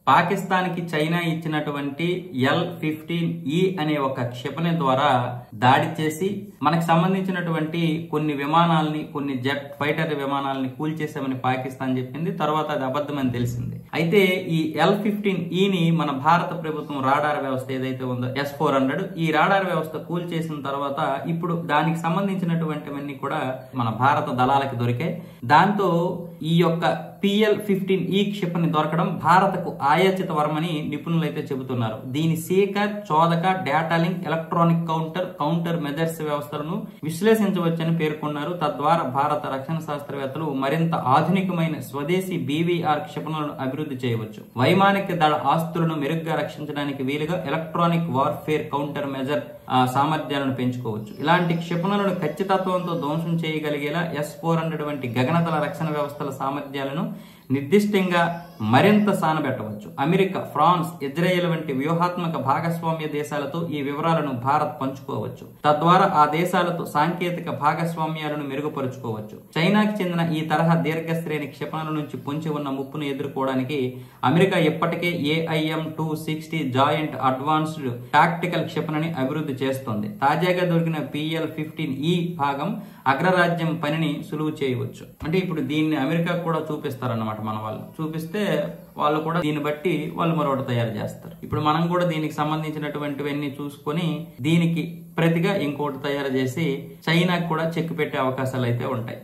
పాకిస్తాన్ కి చైనా ఇచ్చినటువంటి L-15E అనే ఒక క్షిపణి ద్వారా దాడి చేసి మనకు సంబంధించినటువంటి కొన్ని విమానాలని, కొన్ని జెట్ ఫైటర్ విమానాలని కూల్చేసామని పాకిస్తాన్ చెప్పింది. తర్వాత అది అబద్ధమని తెలిసింది. అయితే ఈ L-15Eని మన భారత ప్రభుత్వం రాడార్ వ్యవస్థ ఏదైతే ఉందో S-400 ఈ రాడార్ వ్యవస్థ కూల్చేసిన తర్వాత ఇప్పుడు దానికి సంబంధించినటువంటివన్నీ కూడా మన భారత దళాలకు దొరికాయి. దాంతో ఈ యొక్క PL-15E క్షిపణి దొరకడం భారతకు ఆయాచిత వరమని నిపుణులు అయితే చెబుతున్నారు. దీని సీకర్, చోదక, data link, electronic counter measures వ్యవస్థలను విశ్లేషించవచ్చని పేర్కొన్నారు. తద్వారా భారత రక్షణ శాస్త్రవేత్తలు మరింత ఆధునికమైన స్వదేశీ BVR క్షిపణులను అభివృద్ధి చేయవచ్చు. వైమానిక దళ ఆస్తులను మెరుగ్గా రక్షించడానికి వీలుగా ఎలక్ట్రానిక్ వార్ఫేర్ కౌంటర్ మెజర్ సామర్థ్యాలను పెంచుకోవచ్చు. ఇలాంటి క్షిపణులను ఖచ్చితత్వంతో ధ్వంసం చేయగలిగేలా S-400 వంటి గగనతల రక్షణ వ్యవస్థల సామర్థ్యాలను నిర్దిష్టంగా మరింత సానబెట్టవచ్చు. అమెరికా, ఫ్రాన్స్, ఇజ్రాయెల్ వంటి వ్యూహాత్మక భాగస్వామ్య దేశాలతో ఈ వివరాలను భారత్ పంచుకోవచ్చు. తద్వారా ఆ దేశాలతో సాంకేతిక భాగస్వామ్యాలను మెరుగుపరుచుకోవచ్చు. చైనాకి చెందిన ఈ తరహా దీర్ఘశ్రేణి క్షిపణుల నుంచి పొంచి ఉన్న ముప్పును ఎదుర్కోవడానికి అమెరికా ఇప్పటికే AIM-260 జాయింట్ అడ్వాన్స్డ్ టాక్టికల్ క్షిపణిని అభివృద్ధి చేస్తోంది. తాజాగా దొరికిన PL-15E భాగం అగ్రరాజ్యం పనిని సులువు చేయవచ్చు. అంటే ఇప్పుడు దీన్ని అమెరికా కూడా చూపిస్తారన్నమాట. మన వాళ్ళు చూపిస్తే వాళ్ళు కూడా దీన్ని బట్టి వాళ్ళు మరొకటి తయారు చేస్తారు. ఇప్పుడు మనం కూడా దీనికి సంబంధించినటువంటివన్నీ చూసుకొని దీనికి ప్రతిగా ఇంకోటి తయారు చేసి చైనాకు కూడా చెక్ పెట్టే అవకాశాలు అయితే ఉంటాయి.